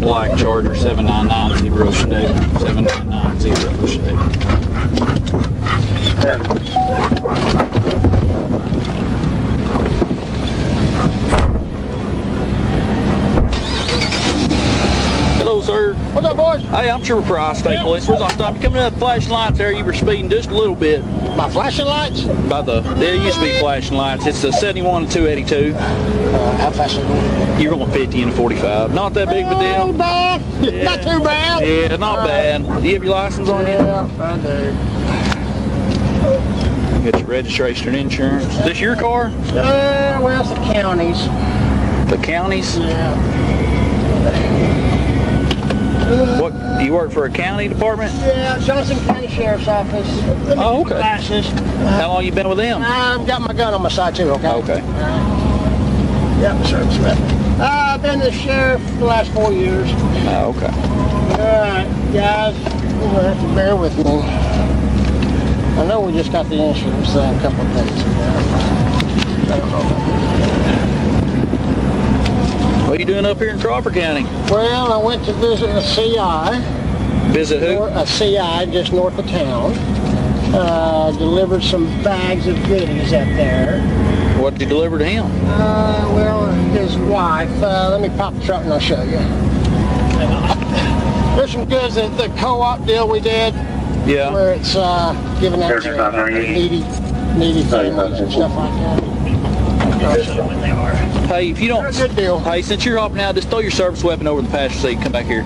black Charger 7990 Chevy. 7990 Chevy. Hello, sir. What's up, boys? Hey, I'm Trooper Price, State Police. Where's I stop? You coming up the flashing lights there? You were speeding just a little bit. My flashing lights? There used to be flashing lights. It's the 71 and 282. How fast are you going? You're going 50 and 45. Not that big of a deal. Not bad. Yeah. Not too bad. Yeah, not bad. Do you have your license on you? Yeah, I do. You got your registration and insurance. Is this your car? Well, it's the county's. The county's? Yeah. What? Do you work for a county department? Yeah, Johnson County Sheriff's Office. Oh, okay. Glasses. How long you been with them? I've got my gun on my side too, okay? Okay. Yep, serviceman. I've been the sheriff for the last 4 years. Oh, okay. Alright, guys, you're gonna have to bear with me. I know we just got the insurance a couple of days ago. I don't know about What are you doing up here in Crawford County? Well, I went to visit a CI. Visit who? A CI just north of town. Delivered some bags of goodies up there. What did you deliver to him? Well, his wife. Let me pop the truck and I'll show you. There's some goods at the co-op deal we did. Yeah. Where it's giving out to needy families and stuff like that. I'll show you what they are. Hey, if you don't... They're a good deal. Hey, since you're hopping out, just throw your service weapon over the passenger seat. Come back here.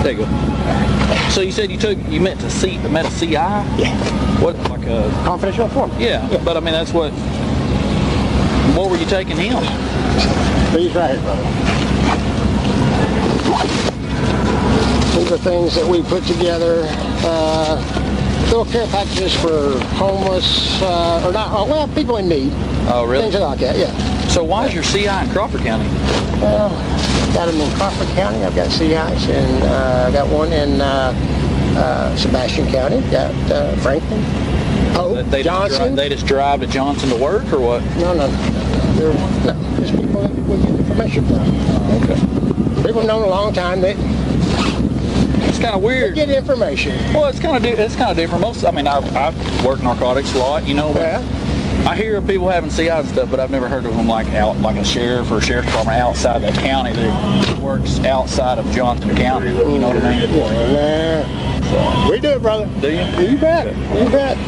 There you go. So you said you met a CI? Yeah. What, like a... Confidential informant. Yeah, but I mean, that's what were you taking him? These right here, brother. These are things that we put together. Little care packages for homeless, or not, well, people in need. Oh, really? Things like that, yeah. So why is your CI in Crawford County? Well, got them in Crawford County. I've got CIs, and I got one in Sebastian County. Got Franklin, Pope, Johnson. They just drive to Johnson to work, or what? No. Just people that we get information from. Oh, okay. People have known a long time that It's kind of weird. get information. Well, it's kind of different. I work narcotics a lot, you know. Yeah. I hear of people having CIs and stuff, but I've never heard of them like a sheriff or a sheriff's department outside the county that works outside of Johnson County. You know what I mean? Yeah. We do it, brother. Do you? You bet. You bet.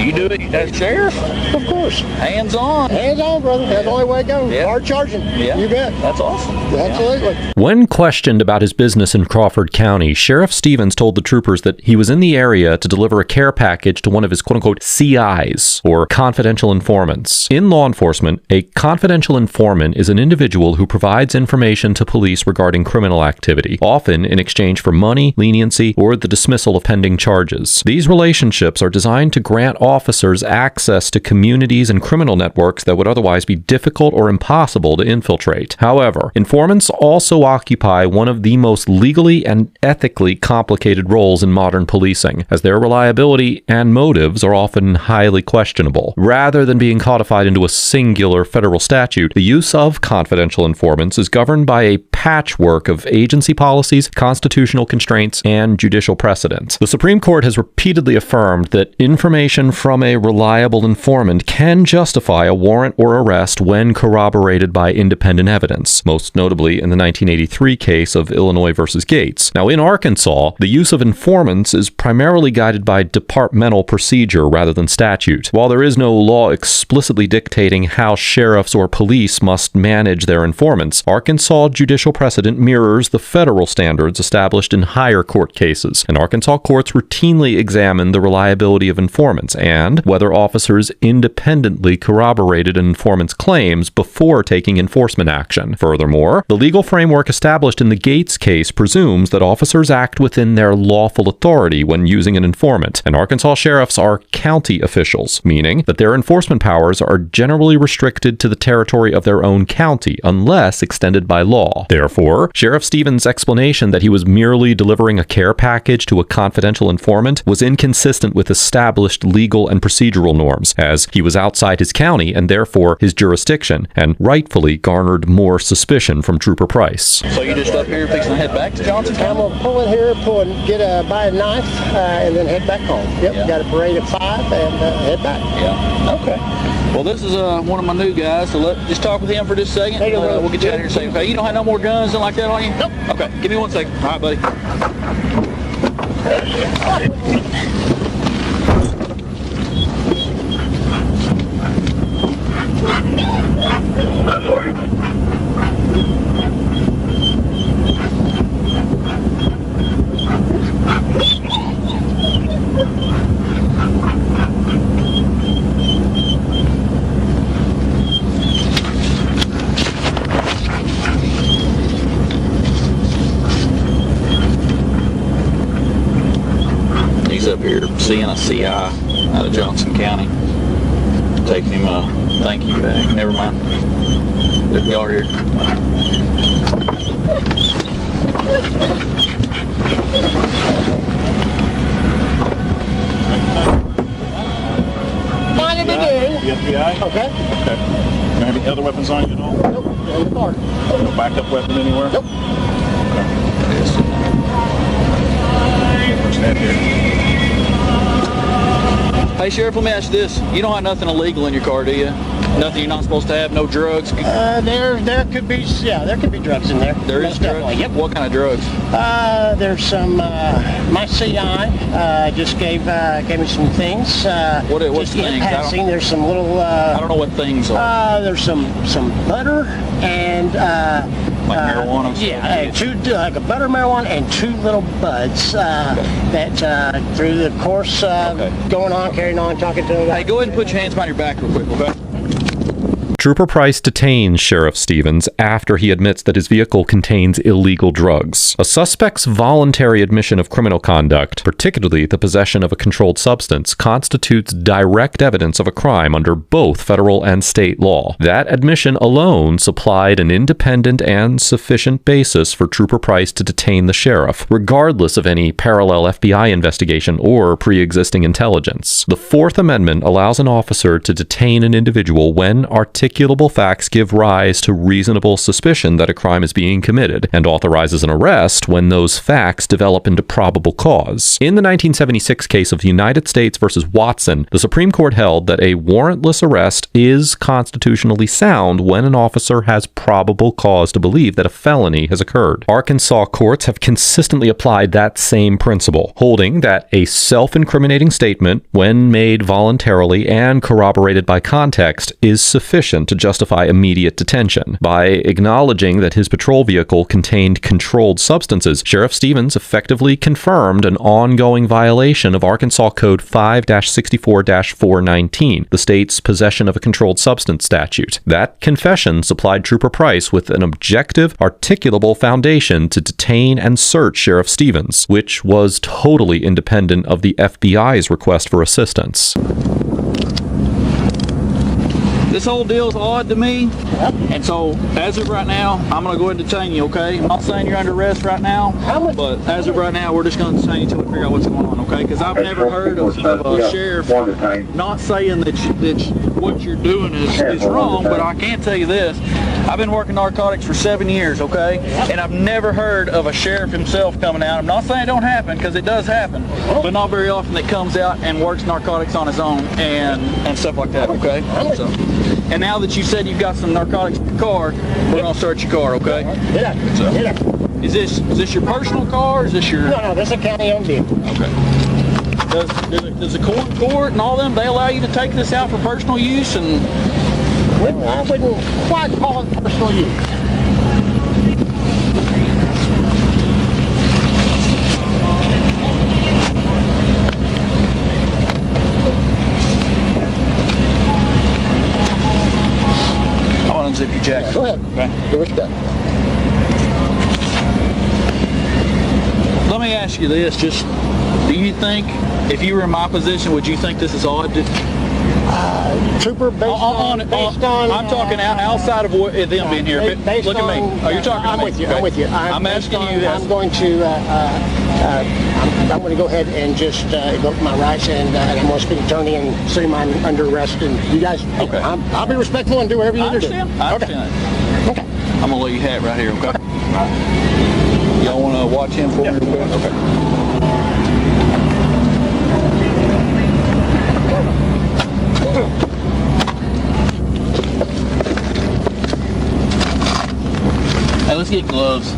You do it as sheriff? Of course. Hands on. Hands on, brother. That's the only way to go. Yeah. Hard charging. Yeah. You bet. That's awesome. Absolutely. When questioned about his business in Crawford County, Sheriff Stevens told the troopers that he was in the area to deliver a care package to one of his quote-unquote CIs, or confidential informants. In law enforcement, a confidential informant is an individual who provides information to police regarding criminal activity, often in exchange for money, leniency, or the dismissal of pending charges. These relationships are designed to grant officers access to communities and criminal networks that would otherwise be difficult or impossible to infiltrate. However, informants also occupy one of the most legally and ethically complicated roles in modern policing, as their reliability and motives are often highly questionable. Rather than being codified into a singular federal statute, the use of confidential informants is governed by a patchwork of agency policies, constitutional constraints, and judicial precedents. The Supreme Court has repeatedly affirmed that information from a reliable informant can justify a warrant or arrest when corroborated by independent evidence, most notably in the 1983 case of Illinois versus Gates. Now, in Arkansas, the use of informants is primarily guided by departmental procedure rather than statute. While there is no law explicitly dictating how sheriffs or police must manage their informants, Arkansas judicial precedent mirrors the federal standards established in higher court cases, and Arkansas courts routinely examine the reliability of informants and whether officers independently corroborated an informant's claims before taking enforcement action. Furthermore, the legal framework established in the Gates case presumes that officers act within their lawful authority when using an informant, and Arkansas sheriffs are county officials, meaning that their enforcement powers are generally restricted to the territory of their own county unless extended by law. Therefore, Sheriff Stevens' explanation that he was merely delivering a care package to a confidential informant was inconsistent with established legal and procedural norms, as he was outside his county and therefore his jurisdiction, and rightfully garnered more suspicion from Trooper Price. So you just up here fixing to head back to Johnson I'm County? gonna pull in here, buy a knife, and then head back home. Yep, Yeah. got a parade at 5 and head back. Yeah. Okay. Well, this is one of my new guys, so just talk with him for just a second. Hey, We'll get you out of here safe. Okay, you don't have no more guns and like that on you? Nope. Okay, give me 1 second. All right, buddy. He's up here seeing a CI out of Johnson County. Taking him a thank you bag. Never mind. Y'all are here. Fine to do. The FBI? Okay. Okay. Any other weapons on you at all? Nope. In the car. No backup weapon anywhere? Nope. Stand here. Hey, Sheriff, let me ask you this. You don't have nothing illegal in your car, do you? Nothing you're not supposed to have? No drugs? There could be drugs in there. There is Most drugs? definitely. Yep. What kind of drugs? There's some. My CI just gave me some things. What just in things? passing. There's some little. I don't know what things are. There's some butter and. Like marijuana? Yeah, like a butter marijuana and 2 little buds that through the course going on, carrying on, talking to them. Hey, go ahead and put your hands behind your back real quick, okay? Trooper Price detains Sheriff Stevens after he admits that his vehicle contains illegal drugs. A suspect's voluntary admission of criminal conduct, particularly the possession of a controlled substance, constitutes direct evidence of a crime under both federal and state law. That admission alone supplied an independent and sufficient basis for Trooper Price to detain the sheriff, regardless of any parallel FBI investigation or pre-existing intelligence. The Fourth Amendment allows an officer to detain an individual when articulating articulable facts give rise to reasonable suspicion that a crime is being committed, and authorizes an arrest when those facts develop into probable cause. In the 1976 case of United States versus Watson, the Supreme Court held that a warrantless arrest is constitutionally sound when an officer has probable cause to believe that a felony has occurred. Arkansas courts have consistently applied that same principle, holding that a self-incriminating statement, when made voluntarily and corroborated by context, is sufficient to justify immediate detention. By acknowledging that his patrol vehicle contained controlled substances, Sheriff Stevens effectively confirmed an ongoing violation of Arkansas Code 5-64-419, the state's possession of a controlled substance statute. That confession supplied Trooper Price with an objective, articulable foundation to detain and search Sheriff Stevens, which was totally independent of the FBI's request for assistance. This whole deal's odd to me, and so as of right now, I'm going to go ahead and detain you, okay? I'm not saying you're under arrest right now, but as of right now, we're just going to detain you until we figure out what's going on, okay? Because I've never heard of a sheriff not saying that what you're doing is wrong, but I can tell you this. I've been working narcotics for 7 years, okay? And I've never heard of a sheriff himself coming out. I'm not saying it don't happen, because it does happen, but not very often that comes out and works narcotics on his own and stuff like that, okay? So, and now that you said you've got some narcotics in your car, we're going to search your car, okay? So, is this your personal car, or is this your... No, this is a county-owned vehicle. Okay. Does the court and all them, they allow you to take this out for personal use? And I wouldn't quite call it personal use. I want to unzip your jacket. Go ahead. Okay. Do what you got. Let me ask you this, just, do you think, if you were in my position, would you think this is odd? Trooper, based on, I'm talking outside of them being here. based Look at me. on- Oh, you're talking to I'm me. with you. Okay. I'm with you. I'm based asking you this. I'm going to I'm going to go ahead and just invoke my rights, and I'm going to speak attorney and say I'm under arrest. And you guys, Okay. I'll be respectful and do whatever you I need to do. understand. I understand that. Okay. I'm gonna let you have it right here, okay? Y'all wanna watch him for me? Okay. Hey, let's get gloves.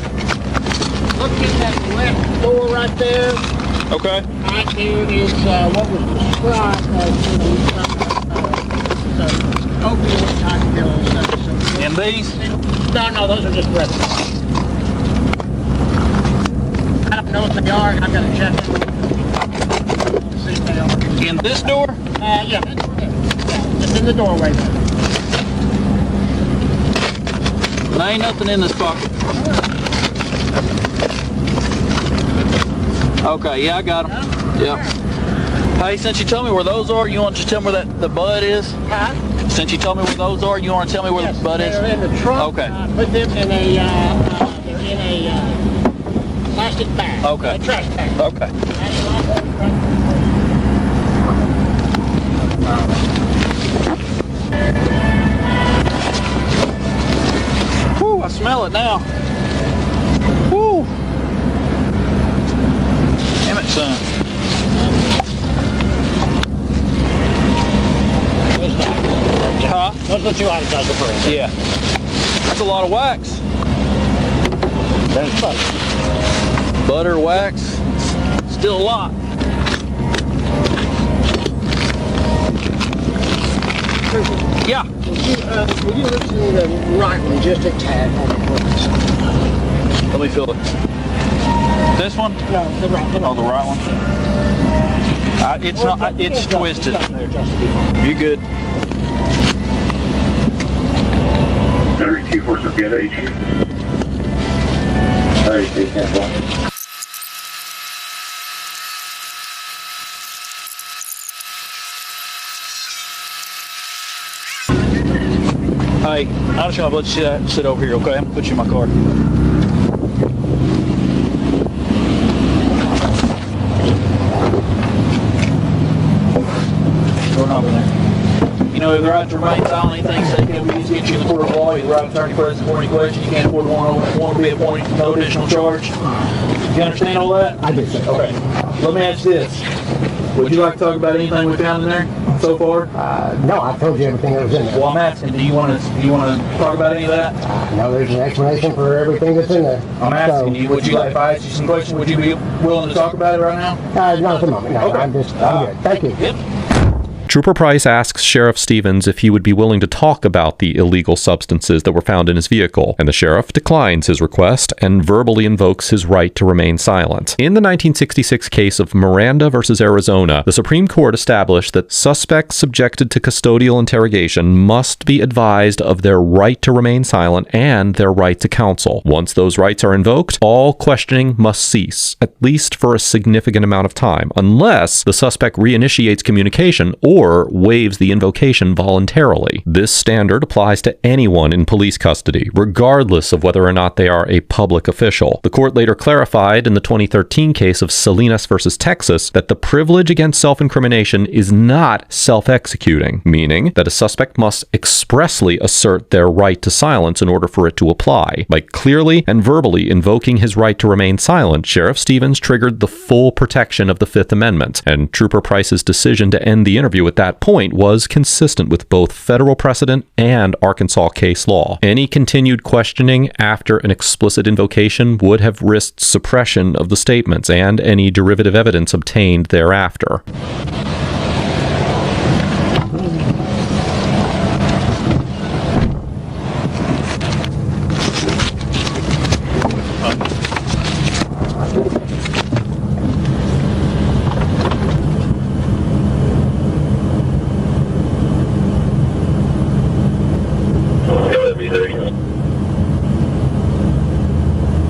Look at that left door right there. Okay. Right there is what was described as opioid type pills. And these? No, those are just regular. I don't know what they are. I've got to check them. See if they are. In this door? Yeah, that's right. It's in the doorway there. There ain't nothing in this pocket. Okay, yeah, I got them. Yep. Hey, since you told me where those are, you want to tell me where the bud is? Huh? Since you told me where those are, you want to tell me where the bud is? They're in the trunk. Okay. Put them in a, they're in a plastic bag. Okay. A trash bag. Okay. Whew, I smell it now. Whew. Damn it, son. Huh? Those are the two items I was referring to. Yeah. That's a lot of wax. There's butter. Butter, wax, still a lot. Yeah. Will you listen to the right one just a tad on the books? Let me feel it. This one? No, the right one. Oh, the right one. It's not. It's twisted. You good? 32 for Sophia 18. 32, 10. Hey, I'm just gonna let you sit over here, okay? I'm gonna put you in my car. Going on in there. You know, the right to remain silent, anything said can be used against you in the court of law. You have the right of attorney present for any question. You can't afford one to be appointed for no additional charge. You understand all that? I do, sir. Okay. Let me ask you this. Would you like to talk about anything we found in there so far? No, I told you everything that was in there. Well, I'm asking, do you want to talk about any of that? No, there's an explanation for everything that's in there. I'm asking you, would you like, if I ask you some questions, would you be willing to talk about it right now? Not at the moment. No, Okay. I'm good. Thank you. Yep. Trooper Price asks Sheriff Stevens if he would be willing to talk about the illegal substances that were found in his vehicle, and the sheriff declines his request and verbally invokes his right to remain silent. In the 1966 case of Miranda versus Arizona, the Supreme Court established that suspects subjected to custodial interrogation must be advised of their right to remain silent and their right to counsel. Once those rights are invoked, all questioning must cease, at least for a significant amount of time, unless the suspect reinitiates communication or waives the invocation voluntarily. This standard applies to anyone in police custody, regardless of whether or not they are a public official. The court later clarified in the 2013 case of Salinas versus Texas that the privilege against self-incrimination is not self-executing, meaning that a suspect must expressly assert their right to silence in order for it to apply. By clearly and verbally invoking his right to remain silent, Sheriff Stevens triggered the full protection of the Fifth Amendment, and Trooper Price's decision to end the interview at that point was consistent with both federal precedent and Arkansas case law. Any continued questioning after an explicit invocation would have risked suppression of the statements and any derivative evidence obtained thereafter.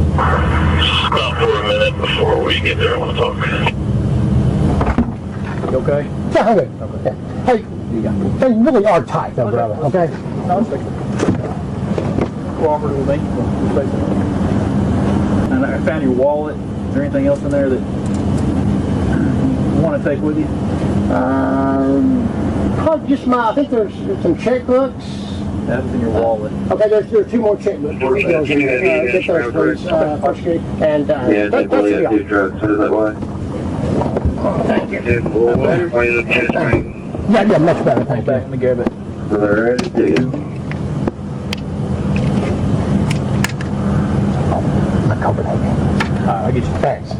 Stop for a minute. minute before we get there. I want to talk. You okay? Yeah, I'm good. Okay. Hey, they really are tight, though, brother. Okay. No, it's okay. Cooperative with me. And I found your wallet. Is there anything else in there that you want to take with you? Probably just I think there's some checkbooks. That was in your wallet. Okay, there's 2 more checkbooks. Bills in there. Get those, please. First Street. And Yeah, that's they it. do drugs. So is that why? Thank you. Yeah, Much better. Thank you. Let me grab it. so they're ready to do. My Copenhagen. I'll get you. Thanks.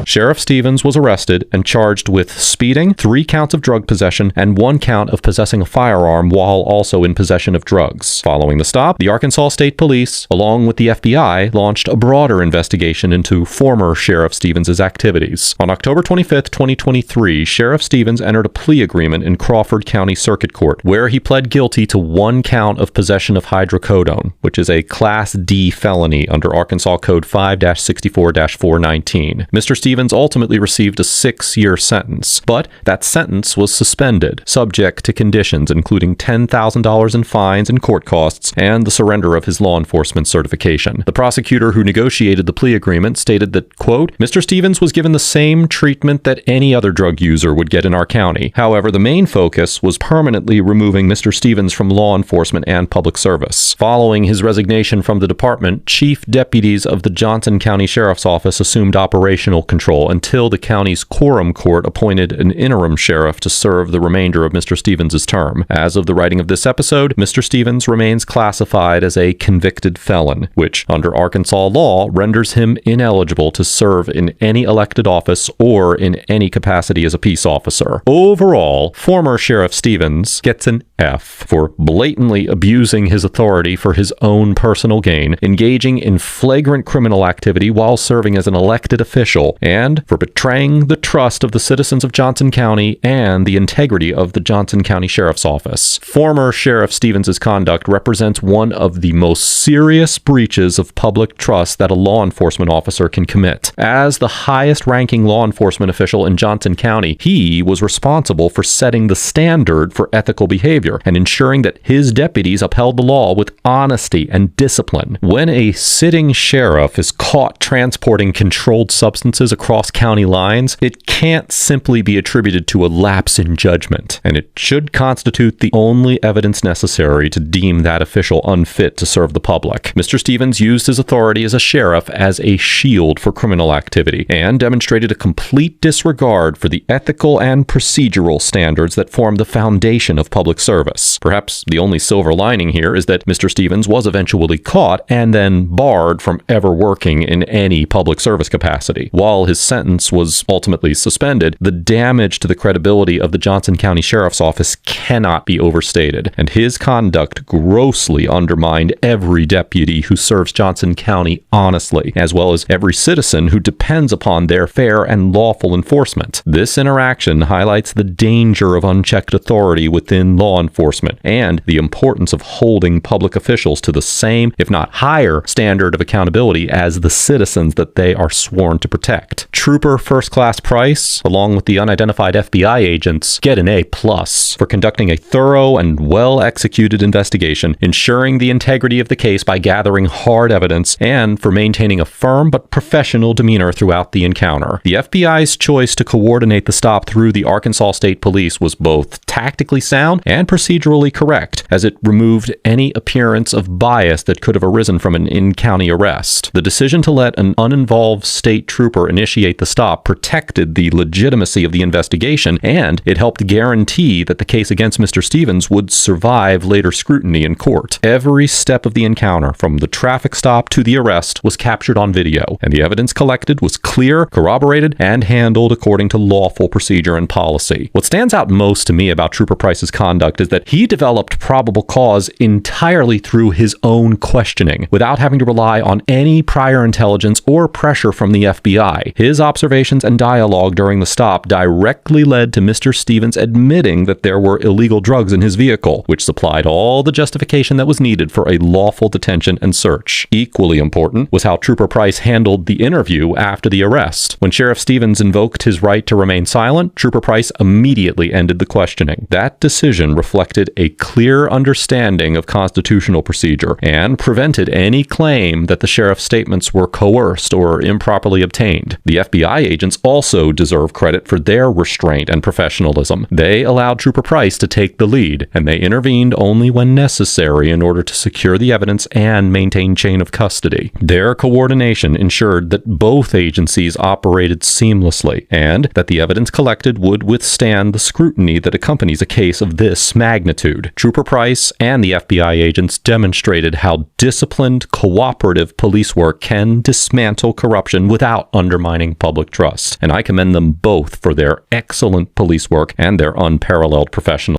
Sheriff Stevens was arrested and charged with speeding, 3 counts of drug possession, and 1 count of possessing a firearm while also in possession of drugs. Following the stop, the Arkansas State Police, along with the FBI, launched a broader investigation into former Sheriff Stevens' activities. On October 25, 2023, Sheriff Stevens entered a plea agreement in Crawford County Circuit Court, where he pled guilty to 1 count of possession of hydrocodone, which is a Class D felony under Arkansas Code 5-64-419. Mr. Stevens ultimately received a 6-year sentence, but that sentence was suspended, subject to conditions including $10,000 in fines and court costs and the surrender of his law enforcement certification. The prosecutor who negotiated the plea agreement stated that, quote, Mr. Stevens was given the same treatment that any other drug user would get in our county. However, the main focus was permanently removing Mr. Stevens from law enforcement and public service. Following his resignation from the department, chief deputies of the Johnson County Sheriff's Office assumed operational control until the county's quorum court appointed an interim sheriff to serve the remainder of Mr. Stevens' term. As of the writing of this episode, Mr. Stevens remains classified as a convicted felon, which, under Arkansas law, renders him ineligible to serve in any elected office or in any capacity as a peace officer. Overall, former Sheriff Stevens gets an F for blatantly abusing his authority for his own personal gain, engaging in flagrant criminal activity while serving as an elected official, and for betraying the trust of the citizens of Johnson County and the integrity of the Johnson County Sheriff's Office. Former Sheriff Stevens' conduct represents one of the most serious breaches of public trust that a law enforcement officer can commit. As the highest-ranking law enforcement official in Johnson County, he was responsible for setting the standard for ethical behavior and ensuring that his deputies upheld the law with honesty and discipline. When a sitting sheriff is caught transporting controlled substances across county lines, it can't simply be attributed to a lapse in judgment, and it should constitute the only evidence necessary to deem that official unfit to serve the public. Mr. Stevens used his authority as a sheriff as a shield for criminal activity and demonstrated a complete disregard for the ethical and procedural standards that form the foundation of public service. Perhaps the only silver lining here is that Mr. Stevens was eventually caught and then barred from ever working in any public service capacity. While his sentence was ultimately suspended, the damage to the credibility of the Johnson County Sheriff's Office cannot be overstated, and his conduct grossly undermined every deputy who serves Johnson County honestly, as well as every citizen who depends upon their fair and lawful enforcement. This interaction highlights the danger of unchecked authority within law enforcement and the importance of holding public officials to the same, if not higher, standard of accountability as the citizens that they are sworn to protect. Trooper First Class Price, along with the unidentified FBI agents, get an A+ for conducting a thorough and well-executed investigation, ensuring the integrity of the case by gathering hard evidence, and for maintaining a firm but professional demeanor throughout the encounter. The FBI's choice to coordinate the stop through the Arkansas State Police was both tactically sound and procedurally correct, as it removed any appearance of bias that could have arisen from an in-county arrest. The decision to let an uninvolved state trooper initiate the stop protected the legitimacy of the investigation, and it helped guarantee that the case against Mr. Stevens would survive later scrutiny in court. Every step of the encounter, from the traffic stop to the arrest, was captured on video, and the evidence collected was clear, corroborated, and handled according to lawful procedure and policy. What stands out most to me about Trooper Price's conduct is that he developed probable cause entirely through his own questioning, without having to rely on any prior intelligence or pressure from the FBI. His observations and dialogue during the stop directly led to Mr. Stevens admitting that there were illegal drugs in his vehicle, which supplied all the justification that was needed for a lawful detention and search. Equally important was how Trooper Price handled the interview after the arrest. When Sheriff Stevens invoked his right to remain silent, Trooper Price immediately ended the questioning. That decision reflected a clear understanding of constitutional procedure and prevented any claim that the sheriff's statements were coerced or improperly obtained. The FBI agents also deserve credit for their restraint and professionalism. They allowed Trooper Price to take the lead, and they intervened only when necessary in order to secure the evidence and maintain chain of custody. Their coordination ensured that both agencies operated seamlessly and that the evidence collected would withstand the scrutiny that accompanies a case of this magnitude. Trooper Price and the FBI agents demonstrated how disciplined, cooperative police work can dismantle corruption without undermining public trust, and I commend them both for their excellent police work and their unparalleled professionalism.